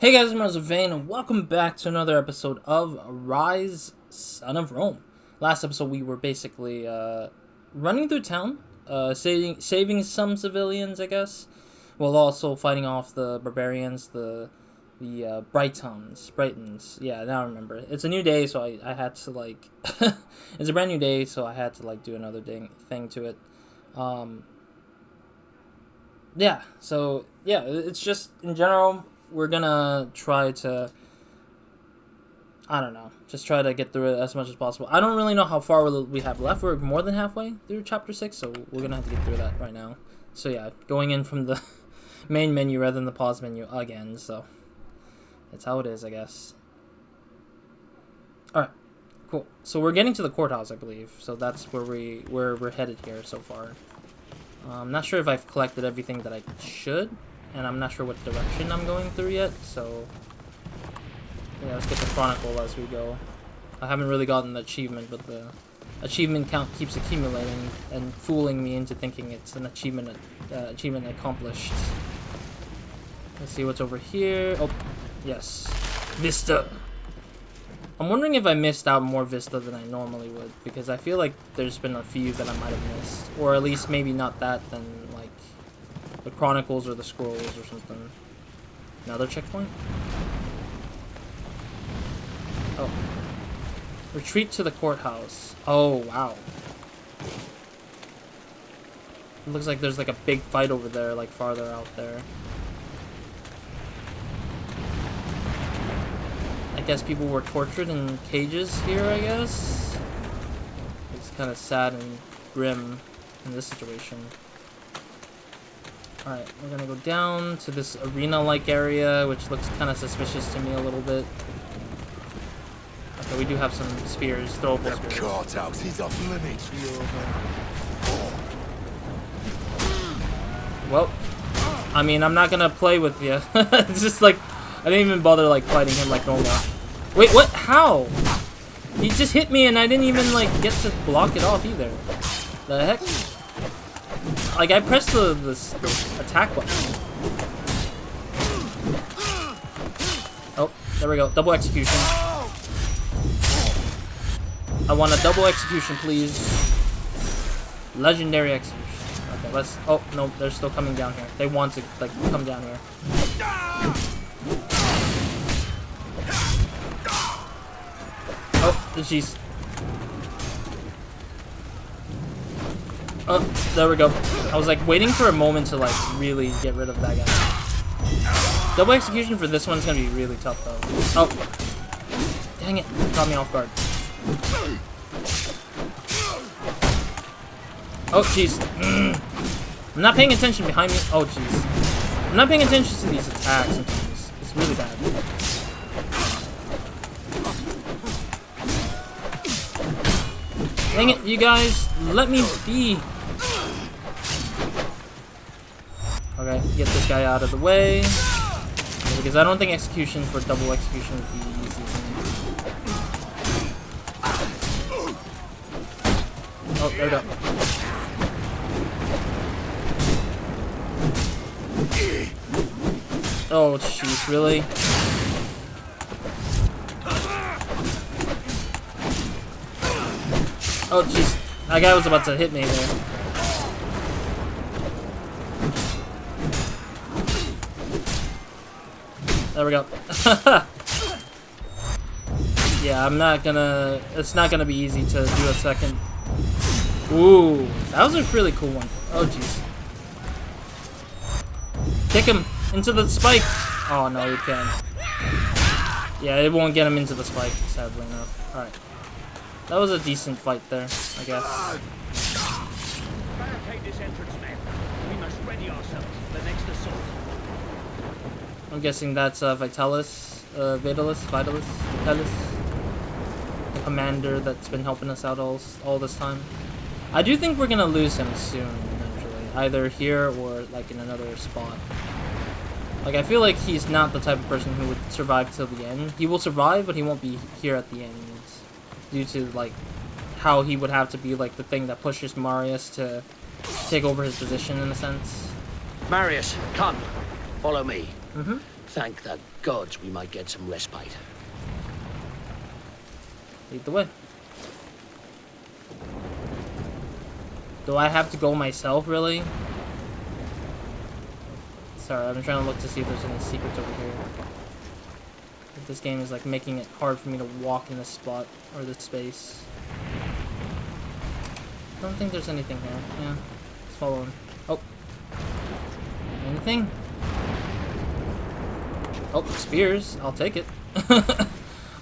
Hey guys, I'm RozaldVaneGAME, and welcome back to another episode of Ryse Son of Rome. Last episode we were basically running through town, saving some civilians, I guess, while also fighting off the barbarians, the Britons. Yeah, now I remember. It's a new day, so I had to like, it's a brand new day, so I had to like do another thing to it. Yeah, so yeah, it's just in general. We're gonna try to, I don't know, just try to get through it as much as possible. I don't really know how far we have left. We're more than halfway through chapter 6, so we're gonna have to get through that right now. So yeah, going in from the main menu rather than the pause menu again, so that's how it is, I guess. Alright, cool. So we're getting to the courthouse, I believe, so that's where we're headed here so far. I'm not sure if I've collected everything that I should, and I'm not sure what direction I'm going through yet, so yeah, let's get the chronicle as we go. I haven't really gotten the achievement, but the achievement count keeps accumulating and fooling me into thinking it's an achievement accomplished. Let's see what's over here. Oh, yes. Vista. I'm wondering if I missed out more Vista than I normally would, because I feel like there's been a few that I might have missed, or at least maybe not that, then like the Chronicles or the Scrolls or something. Another checkpoint? Oh. Retreat to the courthouse. Oh, wow. It looks like there's like a big fight over there, like farther out there. I guess people were tortured in cages here, I guess? It's kind of sad and grim in this situation. Alright, we're gonna go down to this arena-like area, which looks kind of suspicious to me a little bit. Okay, we do have some spears, throwable spears. The courthouse is off limits. Well, I mean, I'm not gonna play with you. It's just like, I didn't even bother like fighting him like normal. Wait, what? How? He just hit me and I didn't even like get to block it off either. The heck? Like, I pressed the attack button. Oh, there we go. Double execution. I want a double execution, please. Legendary execution. Okay, let's... Oh, no, they're still coming down here. They want to, like, come down here. Oh, jeez. Oh, there we go. I was like waiting for a moment to like really get rid of that guy. Double execution for this one's gonna be really tough though. Oh, dang it! Caught me off guard. Oh, jeez. I'm not paying attention behind me. Oh, jeez. I'm not paying attention to these attacks and things. It's really bad. Dang it, you guys! Let me be! Okay, get this guy out of the way. Because I don't think execution for double execution would be easy for me. Oh, there we go. Oh, jeez, really? Oh, jeez. That guy was about to hit me there. There we go. Yeah, I'm not gonna... It's not gonna be easy to do a second. Ooh, that was a really cool one. Oh, jeez. Kick him into the spike. Oh, no, you can't. Yeah, it won't get him into the spike, sadly enough. Alright. That was a decent fight there, I guess. Barricade this entrance, men. We must ready ourselves for the next assault. I'm guessing that's Vitalis, the commander that's been helping us out all this time. I do think we're gonna lose him soon, eventually, either here or like in another spot. Like, I feel like he's not the type of person who would survive till the end. He will survive, but he won't be here at the end, due to like how he would have to be like the thing that pushes Marius to take over his position in a sense. Marius, come. Follow me. Thank the gods we might get some respite. Lead the way. Do I have to go myself, really? Sorry, I'm trying to look to see if there's any secrets over here. This game is like making it hard for me to walk in this spot or this space. I don't think there's anything here. Yeah, let's follow him. Oh, anything? Oh, spears. I'll take it.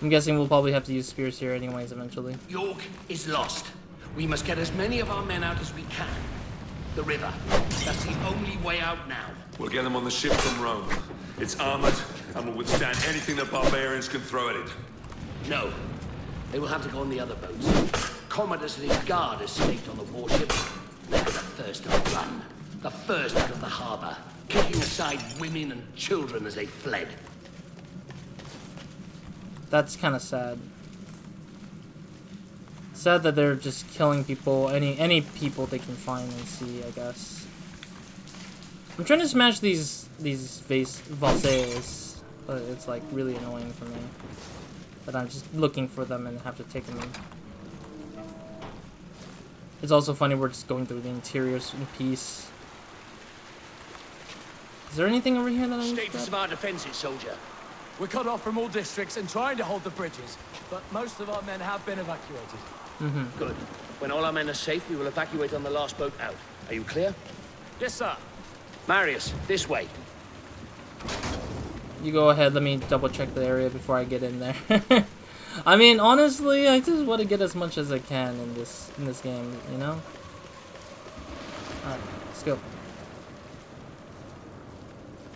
I'm guessing we'll probably have to use spears here anyways eventually. York is lost. We must get as many of our men out as we can. The river. That's the only way out now. We'll get them on the ship from Rome. It's armored and will withstand anything the barbarians can throw at it. No. They will have to go on the other boats. Commodus and his guard escaped on the warship. They were the first to run. The first out of the harbor, kicking aside women and children as they fled. That's kind of sad. Sad that they're just killing people, any people they can find and see, I guess. I'm trying to smash these vases, but it's like really annoying for me that I'm just looking for them and have to take them in. It's also funny we're just going through the interiors in peace. Is there anything over here that I need to Status of grab? our defenses, soldier. We're cut off from all districts and trying to hold the bridges, but most of our men have been evacuated. Good. When all our men are safe, we will evacuate on the last boat out. Are you clear? Yes, sir. Marius, this way. You go ahead, let me double check the area before I get in there. I mean, honestly, I just want to get as much as I can in this game, you know? Alright, let's go.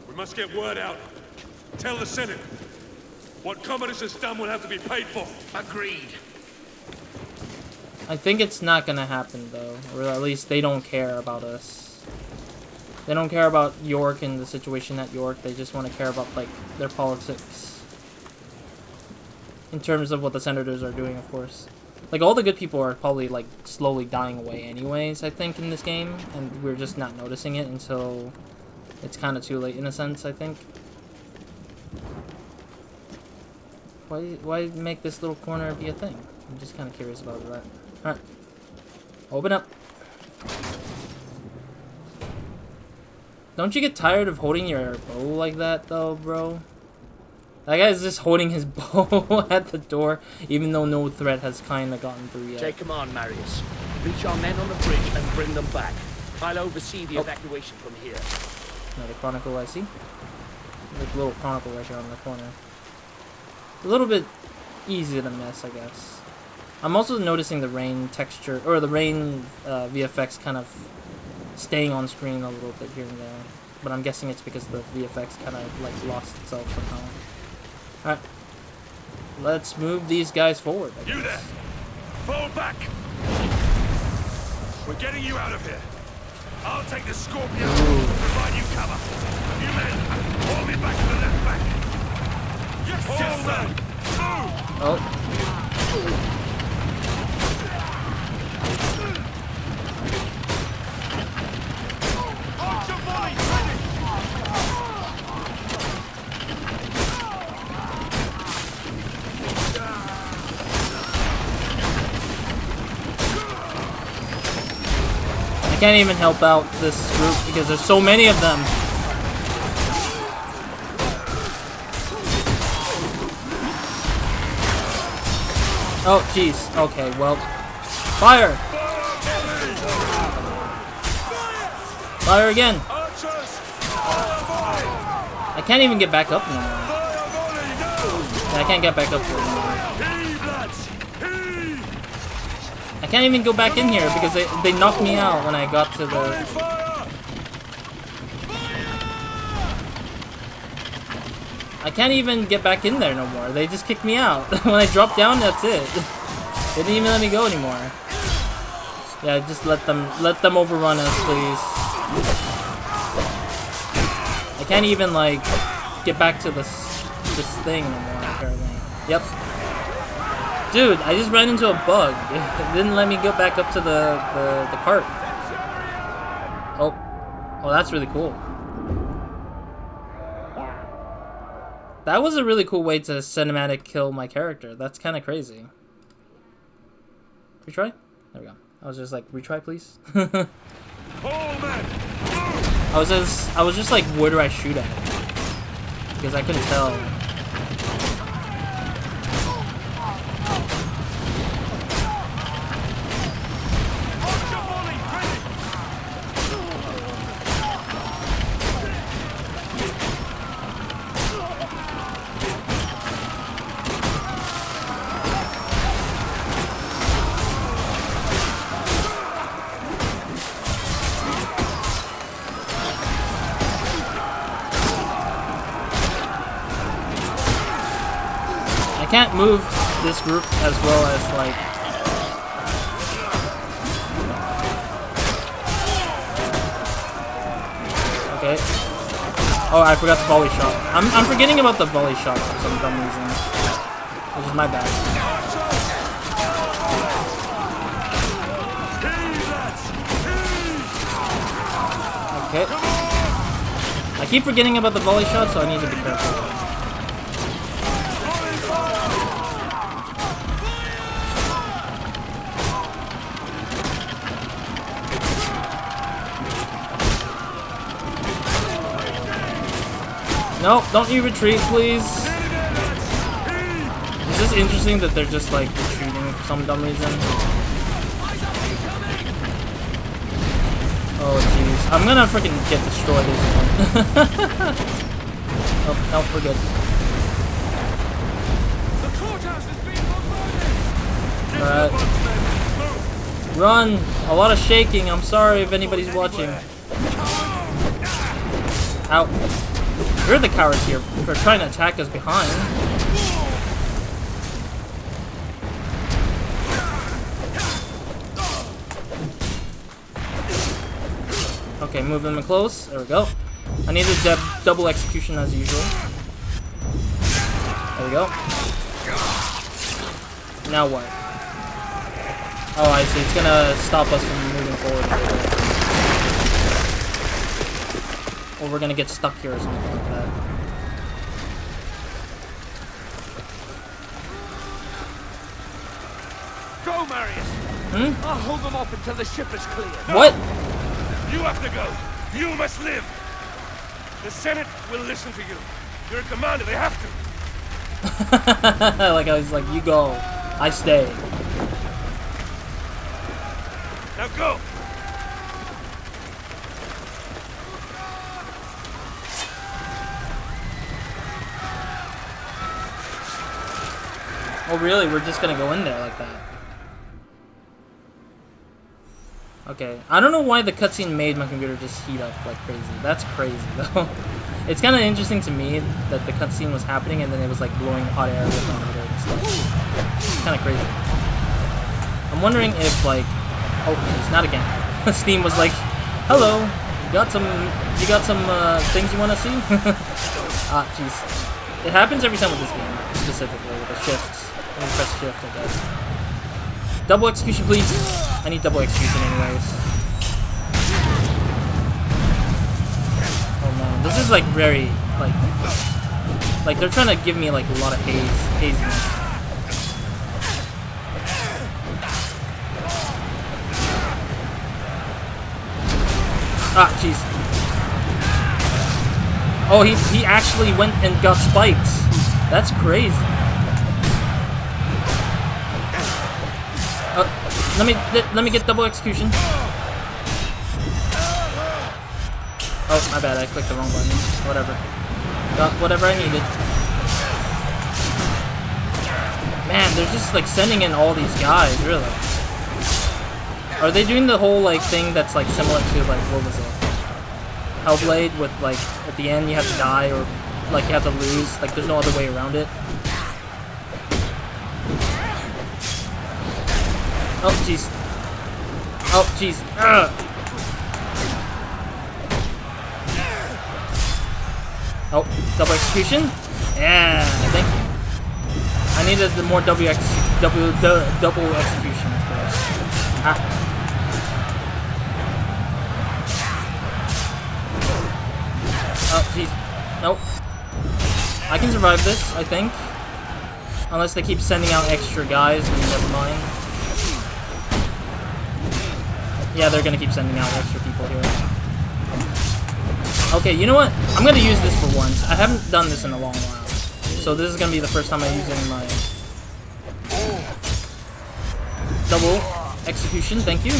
We must get word out. Tell the Senate. What Commodus has done will have to be paid for. Agreed. I think it's not gonna happen though, or at least they don't care about us. They don't care about York and the situation at York. They just want to care about like their politics. In terms of what the senators are doing, of course. Like all the good people are probably like slowly dying away anyways, I think, in this game, and we're just not noticing it until it's kind of too late in a sense, I think. Why make this little corner be a thing? I'm just kind of curious about that. Alright. Open up. Don't you get tired of holding your bow like that, though, bro? That guy's just holding his bow at the door, even though no threat has kind of gotten through yet. Take command, Marius. Reach our men on the bridge and bring them back. I'll oversee the evacuation from here. Another chronicle I see. There's a little chronicle right here on the corner. A little bit easy to miss, I guess. I'm also noticing the rain texture, or the rain VFX kind of staying on screen a little bit here and there. But I'm guessing it's because the VFX kind of like lost itself somehow. Alright. Let's move these guys forward, I guess. You there! Fall back! We're getting you out of here. I'll take the Scorpion and provide you cover. You men, haul me back to the left bank. Yes, sir! Move! Oh. I can't even help out this group because there's so many of them. Oh, jeez. Okay, well. Fire! Fire again! I can't even get back up anymore. Yeah, I can't get back up here anymore. I can't even go back in here because they knocked me out when I got to the... I can't even get back in there no more. They just kicked me out. When I dropped down, that's it. They didn't even let me go anymore. Yeah, just let them overrun us, please. I can't even like get back to this thing anymore, apparently. Yep. Dude, I just ran into a bug. It didn't let me go back up to the cart. Oh, that's really cool. That was a really cool way to cinematic kill my character. That's kind of crazy. Retry? There we go. I was just like, retry, please. I was just like, where do I shoot at? Because I couldn't tell. I can't move this group as well as like okay. Oh, I forgot the volley shot. I'm forgetting about the volley shots for some dumb reason. Which is my bad. Okay. I keep forgetting about the volley shot, so I need to be careful. No, don't you retreat, please. Is this interesting that they're just like retreating for some dumb reason? Oh jeez, I'm gonna freaking get destroyed as well. Oh, no, we're good. Alright. Run! A lot of shaking, I'm sorry if anybody's watching. Ow. You're the cowards here for trying to attack us behind. Okay, move them close. There we go. I need a double execution as usual. There we go. Now what? Oh, I see. It's gonna stop us from moving forward a little bit. Or we're gonna get stuck here or something like that. Go, Marius! Hmm? I'll hold them off until the ship is clear. What? You have to go. You must live. The Senate will listen to you. You're a commander. They have to. Like I was like, you go, I stay. Now go. Oh really? We're just gonna go in there like that? Okay. I don't know why the cutscene made my computer just heat up like crazy. That's crazy though. It's kind of interesting to me that the cutscene was happening and then it was like blowing hot air with my computer and stuff. It's kind of crazy. I'm wondering if like, oh, it's not again. Steam was like, hello, you got some things you want to see? Ah, jeez. It happens every time with this game, specifically with the shifts. When you press shift, I guess. Double execution, please. I need double execution anyways. Oh man, this is like very, like they're trying to give me like a lot of haziness. Ah, jeez. Oh, he actually went and got spiked. That's crazy. Let me get double execution. Oh, my bad. I clicked the wrong button. Whatever. Got whatever I needed. Man, they're just like sending in all these guys. Really. Are they doing the whole like thing that's like similar to like what was it? Hellblade with like at the end you have to die or like you have to lose. Like there's no other way around it. Oh, jeez. Oh, jeez. Oh, double execution? Yeah, thank you. I needed the more double execution, of course. Ah. Oh, jeez. Nope. I can survive this, I think. Unless they keep sending out extra guys, and never mind. Yeah, they're gonna keep sending out extra people here. Okay, you know what? I'm gonna use this for once. I haven't done this in a long while. So this is gonna be the first time I'm using my double execution, thank you.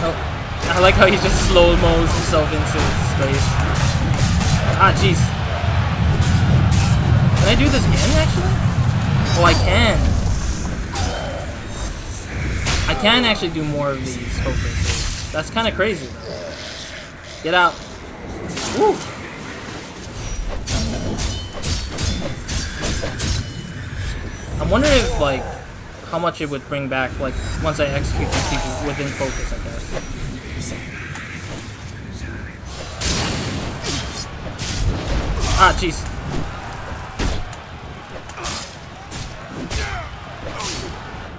Oh. I like how he just slow-mos himself into space. Ah, jeez. Can I do this again, actually? Oh, I can. I can actually do more of these focuses. That's kind of crazy, though. Get out. Woo! I'm wondering if, like, how much it would bring back, like, once I execute these people within focus, I guess. Ah, jeez.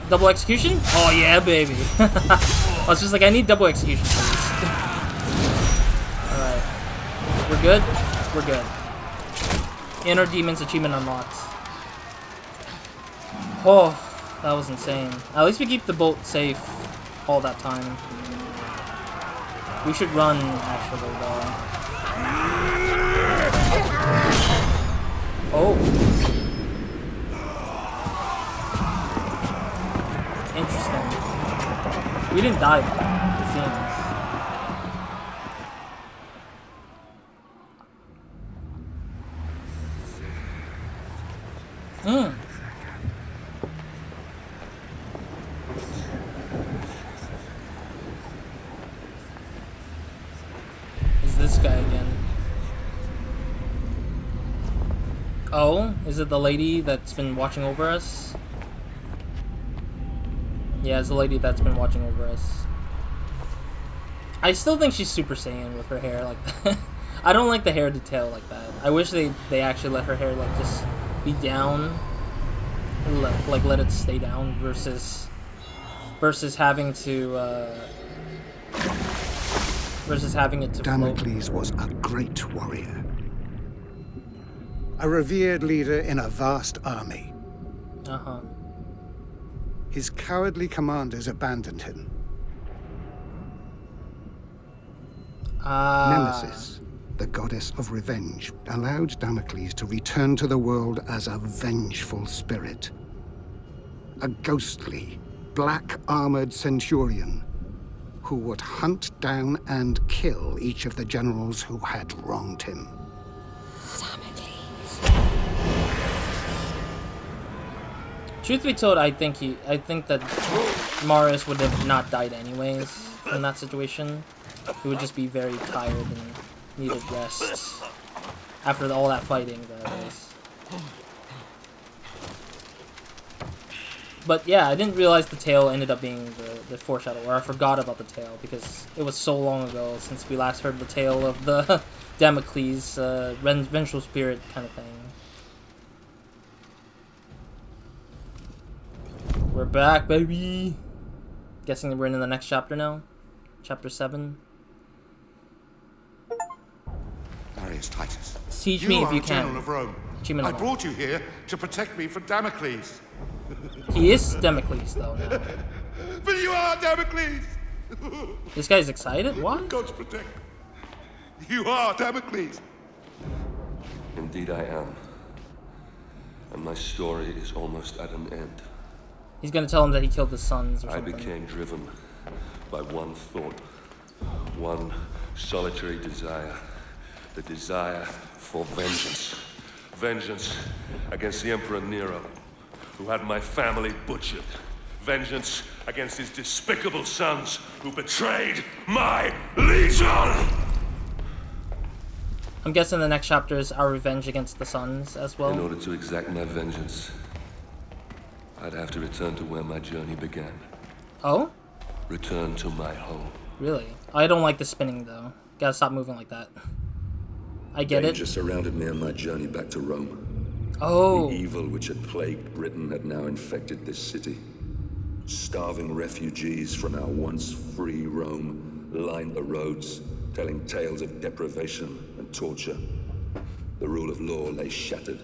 Double execution? Oh, yeah, baby. I was just like, I need double execution, please. Alright. We're good? We're good. Inner Demons achievement unlocked. Oh, that was insane. At least we keep the boat safe all that time. We should run, actually, though. Oh. Interesting. We didn't die, it seems. Is this guy again? Oh, is it the lady that's been watching over us? Yeah, it's the lady that's been watching over us. I still think she's Super Saiyan with her hair like that. I don't like the hair detail like that. I wish they actually let her hair like just be down, like let it stay down versus having to Damocles was a great warrior, a revered leader in a vast army. His cowardly commanders abandoned him. Nemesis, the goddess of revenge, allowed Damocles to return to the world as a vengeful spirit. A ghostly, black-armored centurion who would hunt down and kill each of the generals who had wronged him. Truth be told, I think that Marius would have not died anyways in that situation. He would just be very tired and needed rest after all that fighting, that is. But yeah, I didn't realize the tail ended up being the foreshadow, or I forgot about the tail because it was so long ago since we last heard the tale of the Damocles vengeful spirit kind of thing. We're back, baby! Guessing we're in the next chapter now? Chapter 7? Darius Titus. Siege me if you can. General of Rome. I brought you here to protect me from Damocles. He is Damocles, though, now. But you are Damocles! This guy's excited? What? God's protect. You are Damocles! Indeed I am. And my story is almost at an end. He's gonna tell him that he killed his sons or something. I became driven by one thought, one solitary desire. The desire for vengeance. Vengeance against the Emperor Nero, who had my family butchered. Vengeance against his despicable sons, who betrayed my legion! I'm guessing the next chapter is our revenge against the sons as well. In order to exact my vengeance, I'd have to return to where my journey began. Oh? Return to my home. Really? I don't like the spinning, though. Gotta stop moving like that. I get Danger it. surrounded me on my journey back to Rome. Oh. The evil which had plagued Britain had now infected this city. Starving refugees from our once free Rome lined the roads, telling tales of deprivation and torture. The rule of law lay shattered.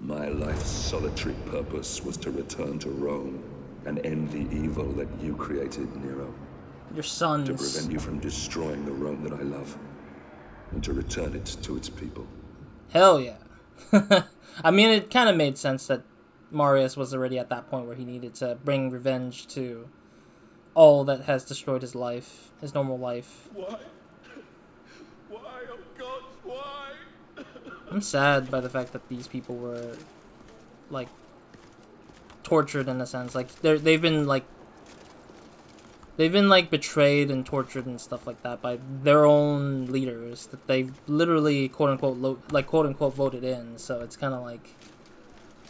My life's solitary purpose was to return to Rome and end the evil that you created, Nero. Your sons. To prevent you from destroying the Rome that I love, and to return it to its people. Hell yeah. I mean, it kind of made sense that Marius was already at that point where he needed to bring revenge to all that has destroyed his life, his normal life. Why? Why, oh God, why? I'm sad by the fact that these people were, like, tortured in a sense. Like, they've been betrayed and tortured and stuff like that by their own leaders that they literally quote unquote voted in. So it's kind of like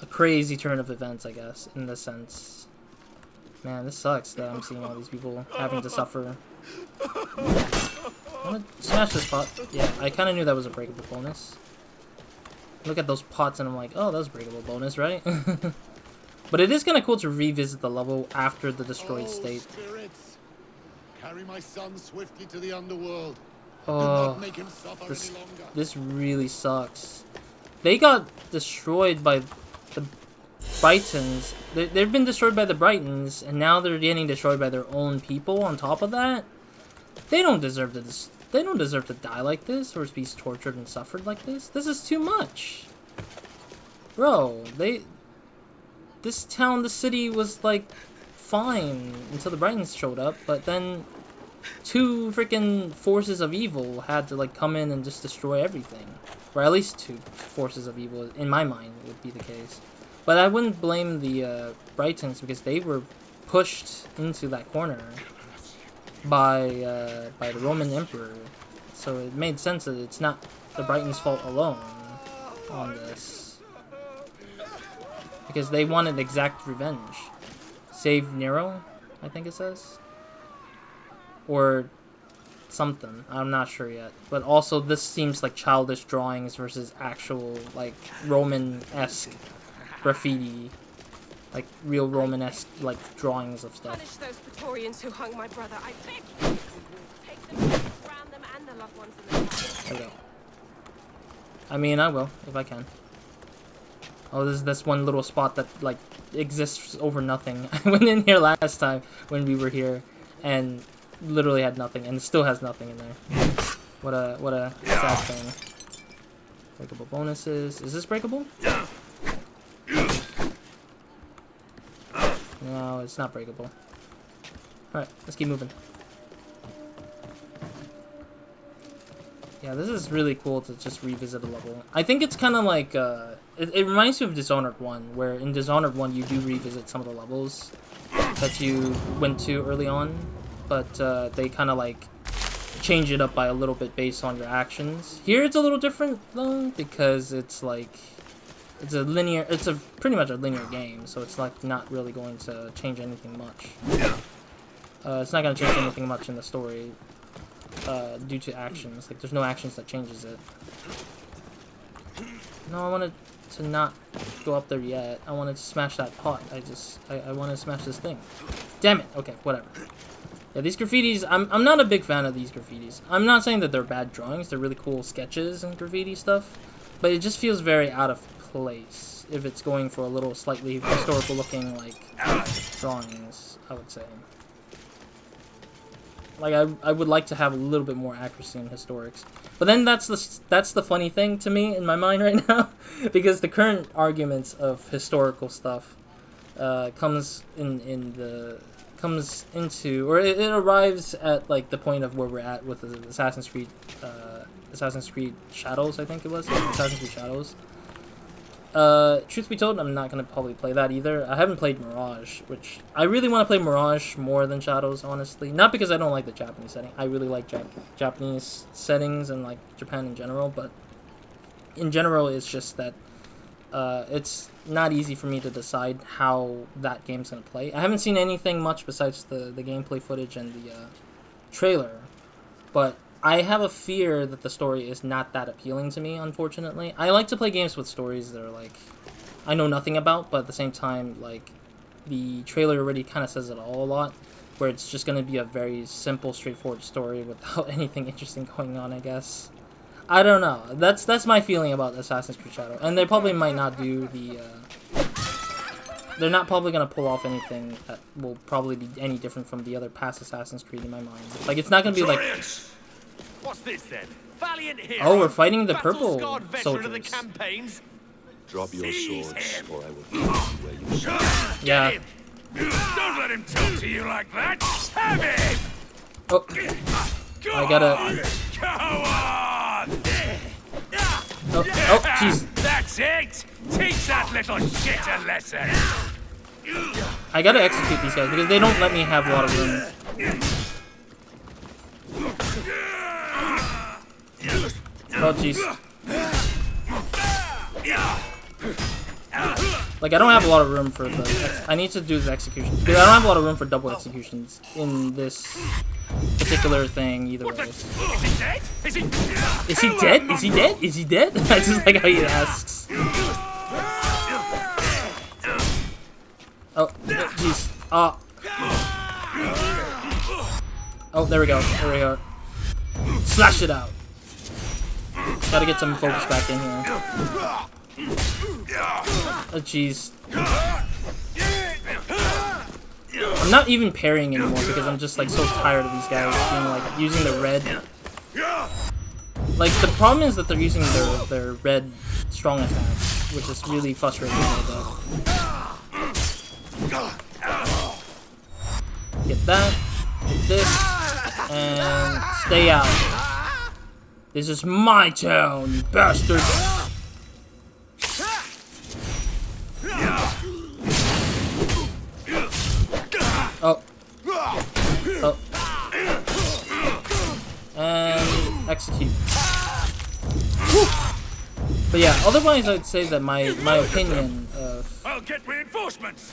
a crazy turn of events, I guess, in this sense. Man, this sucks that I'm seeing all these people having to suffer. I'm gonna smash this pot. Yeah, I kind of knew that was a breakable bonus. Look at those pots and I'm like, oh, that was a breakable bonus, right? But it is kind of cool to revisit the level after the destroyed state. Spirits, carry my son swiftly to the underworld. Do Oh, not make him suffer any longer. this really sucks. They got destroyed by the Britons. They've been destroyed by the Britons, and now they're getting destroyed by their own people on top of that. They don't deserve to die like this, or be tortured and suffered like this. This is too much. Bro, this town, the city was, like, fine until the Britons showed up, but then two freaking forces of evil had to, like, come in and just destroy everything. Or at least two forces of evil, in my mind, would be the case. But I wouldn't blame the Britons, because they were pushed into that corner by the Roman Emperor. So it made sense that it's not the Britons' fault alone on this. Because they wanted exact revenge. Save Nero, I think it says. Or something. I'm not sure yet. But also, this seems like childish drawings versus actual, like, Roman-esque graffiti. Like, real Roman-esque, like, drawings of stuff. Punish those Praetorians who hung my brother. I beg you. Take them, drown them, and the loved ones in the fire. There we go. I mean, I will, if I can. Oh, there's this one little spot that, like, exists over nothing. I went in here last time when we were here, and literally had nothing, and it still has nothing in there. What a sad thing. Breakable bonuses. Is this breakable? No, it's not breakable. Alright, let's keep moving. Yeah, this is really cool to just revisit a level. I think it's kind of like, it reminds me of Dishonored 1, where in Dishonored 1 you do revisit some of the levels that you went to early on, but they kind of like change it up by a little bit based on your actions. Here it's a little different though, because it's like, it's pretty much a linear game, so it's like not really going to change anything much. It's not going to change anything much in the story. Due to actions. Like, there's no actions that changes it. No, I wanted to not go up there yet. I wanted to smash that pot. I want to smash this thing. Damn it. Okay, whatever. Yeah, these graffitis, I'm not a big fan of these graffitis. I'm not saying that they're bad drawings. They're really cool sketches and graffiti stuff. But it just feels very out of place if it's going for a little slightly historical looking, like, drawings, I would say. Like, I would like to have a little bit more accuracy in historics. But then that's the funny thing to me in my mind right now. Because the current arguments of historical stuff comes arrives at, like, the point of where we're at with the Assassin's Creed Shadows, I think it was. Assassin's Creed Shadows. Truth be told, I'm not going to probably play that either. I haven't played Mirage, which I really want to play Mirage more than Shadows, honestly. Not because I don't like the Japanese setting. I really like Japanese settings and, like, Japan in general, but in general, it's just that it's not easy for me to decide how that game's going to play. I haven't seen anything much besides the gameplay footage and the trailer, but I have a fear that the story is not that appealing to me, unfortunately. I like to play games with stories that are, like, I know nothing about, but at the same time, like, the trailer already kind of says it all a lot. where it's just gonna be a very simple, straightforward story without anything interesting going on, I guess. I don't know. That's my feeling about Assassin's Creed Shadow. And they probably might not do the, they're not probably gonna pull off anything that will probably be any different from the other past Assassin's Creed in my mind. Like, it's not gonna be like... What's this then? Valiant hero. Oh, we're fighting the purple battle-scarred veteran soldiers. of the campaigns. Drop your Seize swords, him. or I will kill you where you stand. Yeah. Get him. Don't let him talk to you like that. Have him. Oh. Go I gotta... on. Go on. Oh, jeez. That's it. Teach that little shit a lesson. I gotta execute these guys because they don't let me have a lot of room. Oh, jeez. Like, I don't have a lot of room for the... I need to do the execution. Because I don't have a lot of room for double executions in this particular thing either way. Is he dead? Is he dead? Is he dead? Is he dead? That's just like how he asks. Oh, jeez. Oh. Oh, there we go. There we go. Slash it out. Gotta get some focus back in here. Oh, jeez. I'm not even parrying anymore because I'm just like so tired of these guys being like using the red. Like, the problem is that they're using their red strong attacks, which is really frustrating. Get that, get this, and stay out. This is my town, you bastards! Oh. Oh. And execute. Whew. But yeah, otherwise I'd say that my opinion of... I'll get reinforcements.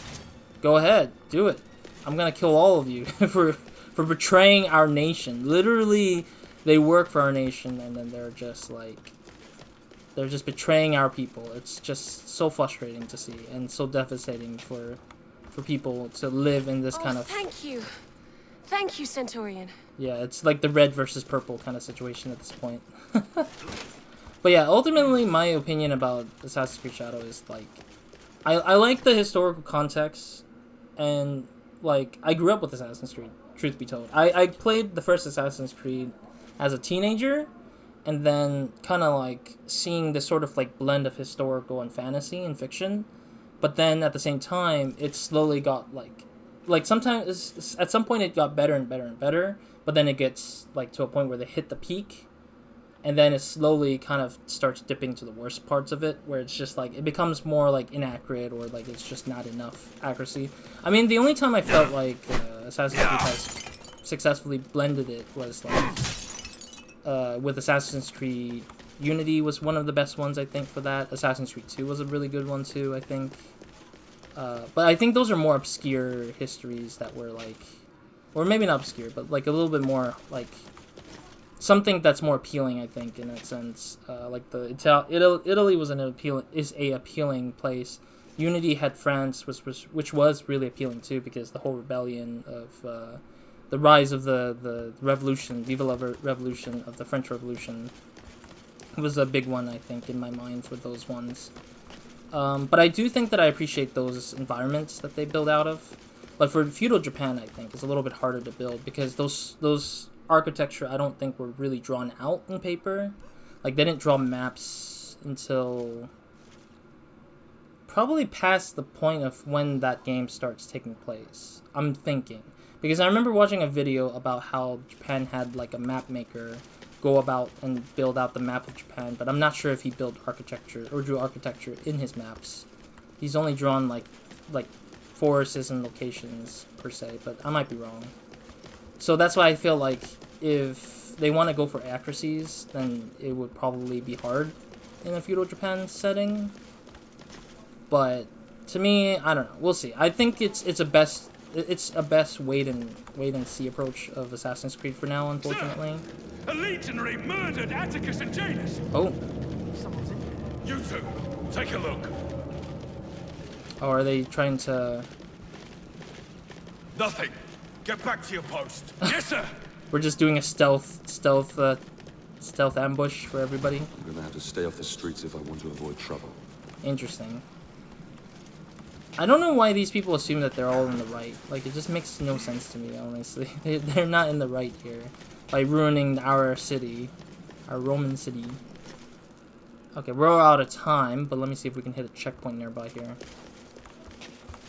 Go ahead, do it. I'm gonna kill all of you for betraying our nation. Literally, they work for our nation and then they're just like... They're just betraying our people. It's just so frustrating to see and so devastating for people to live in this kind of... Thank you. Thank you, Centaurian. Yeah, it's like the red versus purple kind of situation at this point. But yeah, ultimately, my opinion about Assassin's Creed Shadow is, like... I like the historical context, and, like, I grew up with Assassin's Creed, truth be told. I played the first Assassin's Creed as a teenager, and then kind of, like, seeing this sort of, like, blend of historical and fantasy and fiction. But then, at the same time, it slowly got, like sometimes, at some point it got better and better and better, but then it gets, like, to a point where they hit the peak, and then it slowly kind of starts dipping to the worst parts of it, where it's just, like, it becomes more, like, inaccurate, or, like, it's just not enough accuracy. I mean, the only time I felt like Assassin's Creed has successfully blended it was, like, with Assassin's Creed Unity was one of the best ones, I think, for that. Assassin's Creed 2 was a really good one, too, I think. But I think those are more obscure histories that were, like... Or maybe not obscure, but, like, a little bit more, like... Something that's more appealing, I think, in that sense. Like, Italy was a appealing place. Unity had France, which was really appealing, too, because the whole rebellion of... the rise of the revolution, Viva la Revolution, of the French Revolution... was a big one, I think, in my mind for those ones. But I do think that I appreciate those environments that they build out of. But for feudal Japan, I think, it's a little bit harder to build because those architecture, I don't think, were really drawn out in paper. Like, they didn't draw maps until probably past the point of when that game starts taking place, I'm thinking. Because I remember watching a video about how Japan had, like, a map maker go about and build out the map of Japan, but I'm not sure if he built architecture or drew architecture in his maps. He's only drawn like forests and locations per se, but I might be wrong. So that's why I feel like if they want to go for accuracies, then it would probably be hard in a feudal Japan setting. But to me, I don't know. We'll see. I think it's a best wait and see approach of Assassin's Creed for now, unfortunately. A legionary murdered Atticus and Janus. Oh. You two, take a look. Oh, are they trying to... Nothing. Get back to your post. Yes, sir. We're just doing a stealth ambush for everybody. I'm gonna have to stay off the streets if I want to avoid trouble. Interesting. I don't know why these people assume that they're all in the right. Like, it just makes no sense to me, honestly. They're not in the right here. By ruining our city. Our Roman city. Okay, we're out of time, but let me see if we can hit a checkpoint nearby here.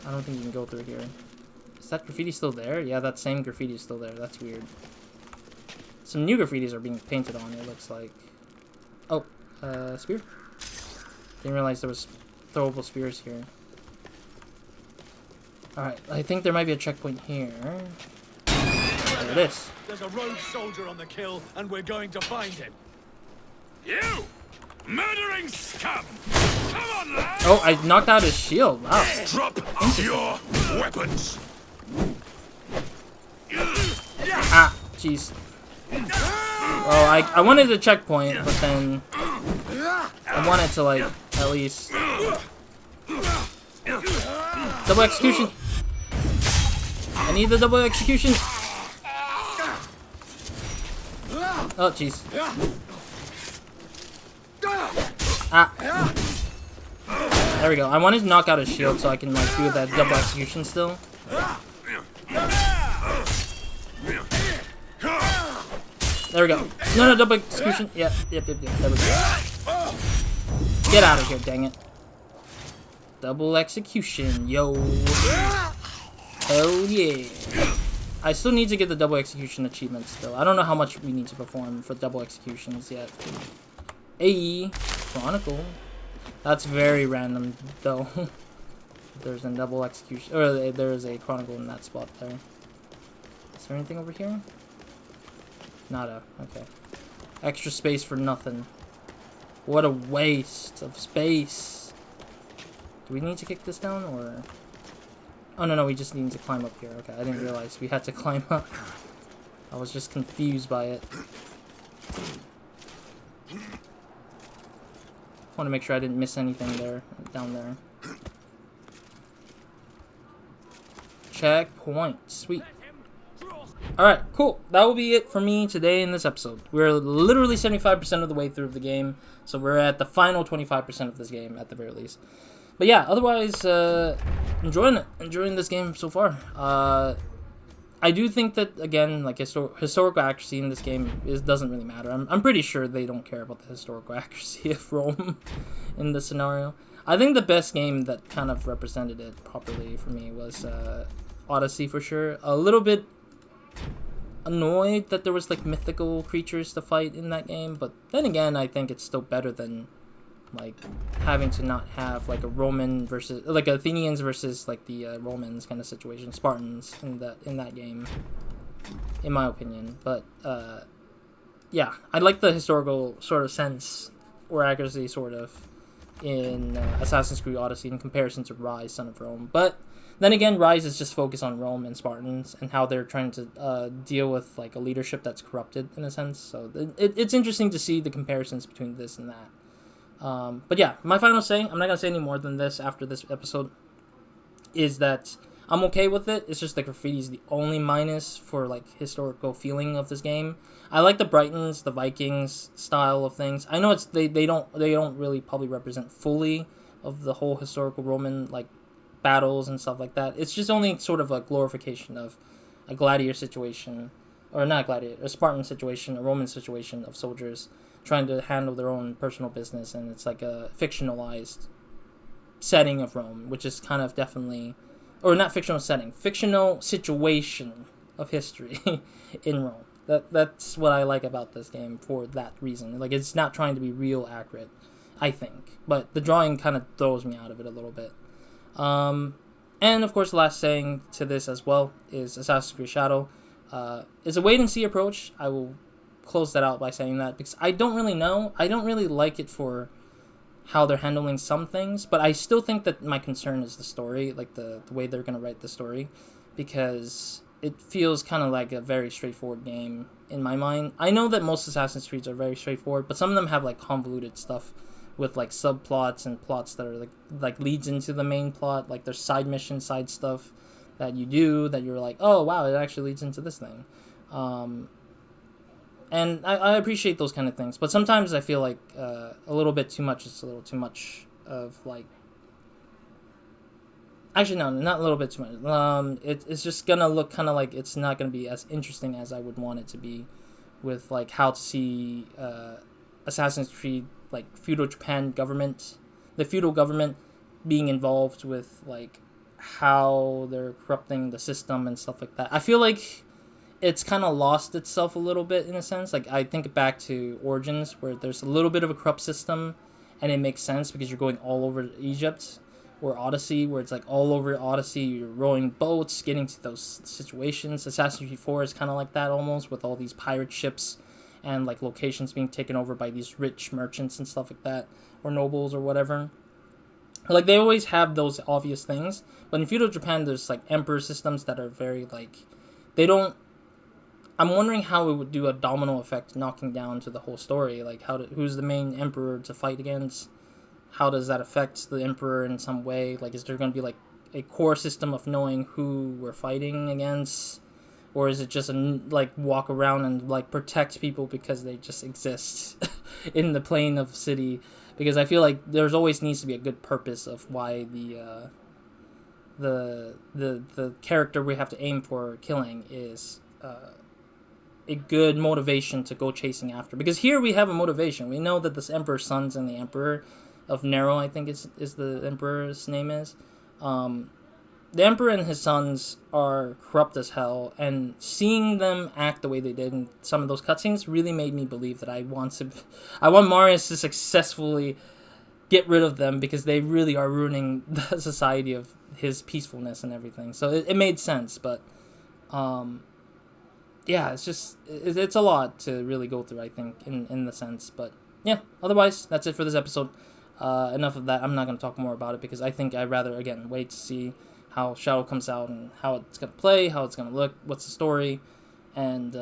I don't think you can go through here. Is that graffiti still there? Yeah, that same graffiti is still there. That's weird. Some new graffitis are being painted on, it looks like. Oh, spear? Didn't realize there was throwable spears here. Alright, I think there might be a checkpoint here. There it is. There's a rogue soldier on the kill, and we're going to find him. You! Murdering scum! Come on, lad! Oh, I knocked out his shield. Wow. Drop your weapons! Ah, jeez. Well, I wanted a checkpoint, but then I wanted to, like, at least... Double execution! I need the double execution! Oh, jeez. Ah. There we go. I wanted to knock out his shield so I can, like, do that double execution still. There we go. No, double execution. Yep. There we go. Get out of here, dang it. Double execution, yo. Hell yeah. I still need to get the double execution achievement still. I don't know how much we need to perform for double executions yet. A Chronicle. That's very random, though. There's a double execution, or there's a Chronicle in that spot there. Is there anything over here? Nada. Okay. Extra space for nothing. What a waste of space. Do we need to kick this down, or... Oh, no, we just need to climb up here. Okay, I didn't realize we had to climb up. I was just confused by it. Want to make sure I didn't miss anything there, down there. Checkpoint. Sweet. Alright, cool. That will be it for me today in this episode. We're literally 75% of the way through the game, so we're at the final 25% of this game, at the very least. But yeah, otherwise, enjoying it. Enjoying this game so far. I do think that, again, like, historical accuracy in this game doesn't really matter. I'm pretty sure they don't care about the historical accuracy of Rome in this scenario. I think the best game that kind of represented it properly for me was Odyssey, for sure. A little bit annoyed that there was, like, mythical creatures to fight in that game, but then again, I think it's still better than, like, having to not have, like, a Roman versus, like, Athenians versus, like, the Romans kind of situation, Spartans in that game, in my opinion. But yeah, I like the historical sort of sense or accuracy sort of in Assassin's Creed Odyssey in comparison to Ryse Son of Rome. But then again, Ryse is just focused on Rome and Spartans and how they're trying to deal with, like, a leadership that's corrupted in a sense. So it's interesting to see the comparisons between this and that. But yeah, my final say, I'm not gonna say any more than this after this episode, is that I'm okay with it. It's just the graffiti is the only minus for, like, historical feeling of this game. I like the Britons, the Vikings style of things. I know it's they don't really probably represent fully of the whole historical Roman, like, battles and stuff like that. It's just only sort of a glorification of a gladiator situation, or not gladiator, a Spartan situation, a Roman situation of soldiers trying to handle their own personal business, and it's like a fictionalized setting of Rome, which is kind of definitely, or not fictional setting, fictional situation of history in Rome. That's what I like about this game for that reason. Like, it's not trying to be real accurate, I think, but the drawing kind of throws me out of it a little bit. And of course, the last saying to this as well is Assassin's Creed Shadow is a wait and see approach. I will close that out by saying that, because I don't really know. I don't really like it for how they're handling some things, but I still think that my concern is the story, like the way they're going to write the story, because it feels kind of like a very straightforward game in my mind. I know that most Assassin's Creeds are very straightforward, but some of them have, like, convoluted stuff with, like, subplots and plots that are like leads into the main plot. Like, there's side mission, side stuff that you do that you're like, oh wow, it actually leads into this thing. And I appreciate those kind of things, but sometimes I feel like a little bit too much is a little too much of like. Actually, no, not a little bit too much. It's just gonna look kind of like it's not gonna be as interesting as I would want it to be, with like how to see Assassin's Creed, like feudal Japan government, the feudal government being involved with like how they're corrupting the system and stuff like that. I feel like it's kind of lost itself a little bit in a sense. Like I think back to Origins, where there's a little bit of a corrupt system, and it makes sense because you're going all over Egypt, or Odyssey, where it's like all over Odyssey. You're rowing boats, getting to those situations. Assassin's Creed 4 is kind of like that almost, with all these pirate ships and like locations being taken over by these rich merchants and stuff like that, or nobles or whatever. Like they always have those obvious things, but in feudal Japan, there's like emperor systems that are very like they don't. I'm wondering how it would do a domino effect, knocking down to the whole story. Like, who's the main emperor to fight against? How does that affect the emperor in some way? Like, is there going to be, like, a core system of knowing who we're fighting against? Or is it just, like, walk around and, like, protect people because they just exist in the plane of city? Because I feel like there's always needs to be a good purpose of why the character we have to aim for killing is... a good motivation to go chasing after, because here we have a motivation. We know that this emperor's sons and the emperor of Nero, I think is the emperor's name is, the emperor and his sons are corrupt as hell, and seeing them act the way they did in some of those cutscenes really made me believe that I want Marius to successfully get rid of them, because they really are ruining the society of his peacefulness and everything. So it made sense, but yeah, it's just, it's a lot to really go through, I think, in the sense. But yeah, otherwise, that's it for this episode. Enough of that. I'm not going to talk more about it, because I think I'd rather, again, wait to see how Shadow comes out and how it's going to play, how it's going to look, what's the story, and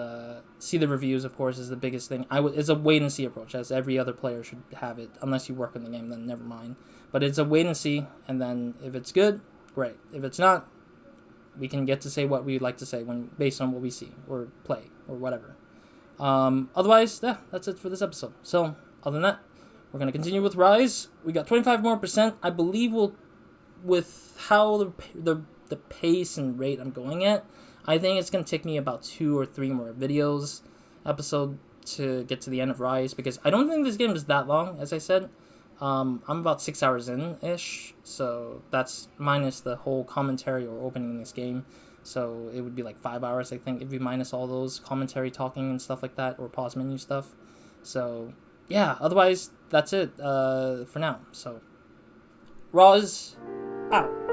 see the reviews, of course, is the biggest thing. It's a wait-and-see approach, as every other player should have it. Unless you work in the game, then never mind. But it's a wait-and-see, and then if it's good, great. If it's not, we can get to say what we'd like to say based on what we see or play or whatever. Otherwise, yeah, that's it for this episode. So, other than that, we're going to continue with Ryse. We got 25% more. I believe with how the pace and rate I'm going at, I think it's going to take me about 2 or 3 more episode to get to the end of Ryse, because I don't think this game is that long, as I said. I'm about 6 hours in-ish, so that's minus the whole commentary or opening this game. So it would be like 5 hours, I think, if we minus all those commentary, talking, and stuff like that, or pause menu stuff. So, yeah, otherwise, that's it for now. So, Roz, out.